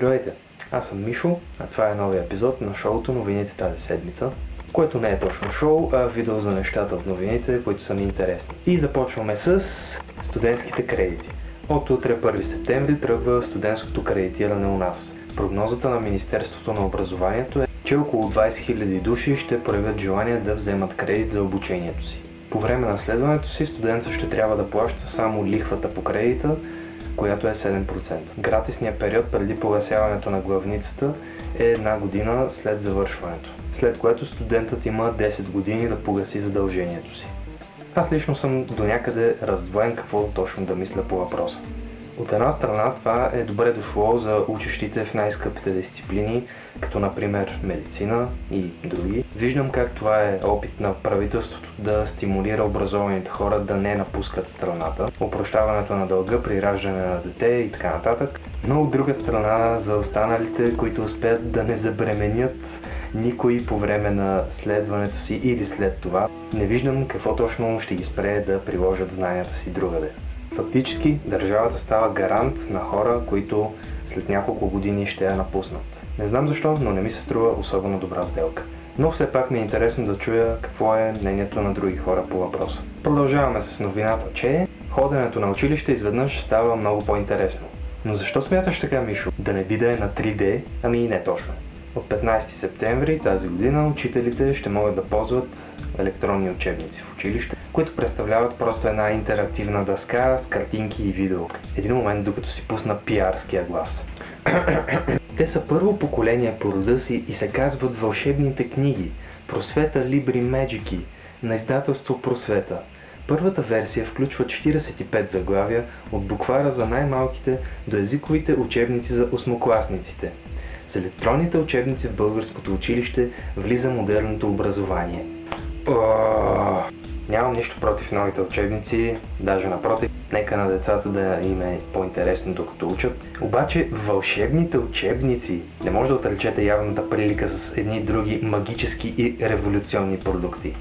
Здравейте, аз съм Мишо, а това е новия епизод на шоуто Новините тази седмица, което не е точно шоу, а видео за нещата от новините, които са ми интересни. И започваме с студентските кредити. От утре 1 септември тръгва студентското кредитиране у нас. Прогнозата на Министерството на образованието е, че около 20 000 души ще проявят желание да вземат кредит за обучението си. По време на следването си студентът ще трябва да плаща само лихвата по кредита, която е 7%. Гратисният период преди погасяването на главницата е 1 година след завършването, след което студентът има 10 години да погаси задължението си. Аз лично съм до някъде раздвоен какво точно да мисля по въпроса. От една страна това е добре дошло за учещите в най-скъпите дисциплини, като например медицина и други. Виждам как това е опит на правителството да стимулира образованите хора да не напускат страната, опрощаването на дълга при раждане на дете и така нататък. Но от друга страна за останалите, които успеят да не забременят никой по време на следването си или след това, не виждам какво точно ще ги спре да приложат знанията си другаде. Фактически държавата става гарант на хора, които след няколко години ще я напуснат. Не знам защо, но не ми се струва особено добра сделка. Но все пак ми е интересно да чуя какво е мнението на други хора по въпроса. Продължаваме с новината, че ходенето на училище изведнъж става много по-интересно. Но защо смяташ така, Мишо? Да не би да е на 3D, ами и не точно. От 15 септември тази година учителите ще могат да ползват електронни учебници в училище, които представляват просто една интерактивна дъска с картинки и видео. Един момент, докато си пусна пиарския глас. Те са първо поколение по рода си и се казват Вълшебните книги, Просвета Либри Меджики, на издателство Просвета. Първата версия включва 45 заглавия от буквара за най-малките до езиковите учебници за осмокласниците. С електронните учебници в българското училище влиза модерното образование. Нямам нищо против новите учебници, даже напротив, нека на децата да им е по-интересно докато учат. Обаче вълшебните учебници не може да отречете явната прилика с едни други магически и революционни продукти.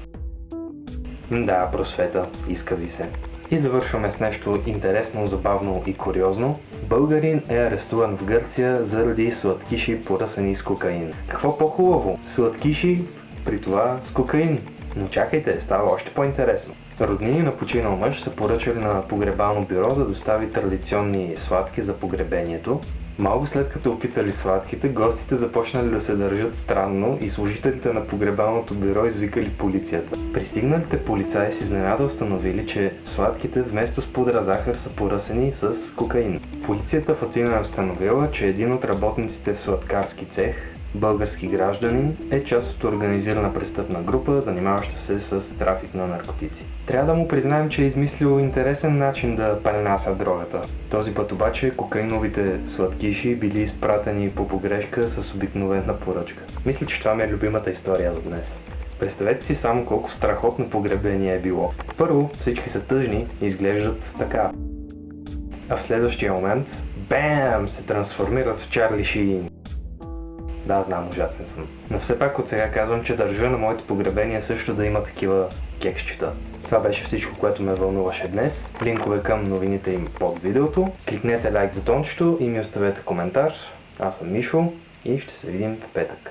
Да, Просвета, иска ви се. И завършваме с нещо интересно, забавно и куриозно. Българин е арестуван в Гърция заради сладкиши поръсани с кокаин. Какво по-хубаво? Сладкиши, при това с кокаин. Но чакайте, става още по-интересно. Роднини на починал мъж са поръчали на погребално бюро да достави традиционни сладки за погребението. Малко след като опитали сладките, гостите започнали да се държат странно и служителите на погребалното бюро извикали полицията. Пристигналите полицаи с изненада установили, че сладките вместо с пудра захар са поръсени с кокаин. Полицията в Атина е установила, че един от работниците в сладкарски цех, български гражданин, е част от организирана престъпна група, занимаваща се с трафик на наркотици. Трябва да му признаем, че е измислил интересен начин да пренася дрогата. Този път обаче кокаиновите сладкиши били изпратени по погрешка с обикновена поръчка. Мисля, че това ми е любимата история за днес. Представете си само колко страхотно погребение е било. Първо, всички са тъжни и изглеждат така. А в следващия момент, бам, се трансформират в Чарли Шин. Да, знам, ужасен съм. Но все пак от сега казвам, че държа на моите погребения също да има такива кексчета. Това беше всичко, което ме вълнуваше днес. Линкове към новините им под видеото. Кликнете лайк бутончето и ми оставете коментар. Аз съм Мишо и ще се видим в петък.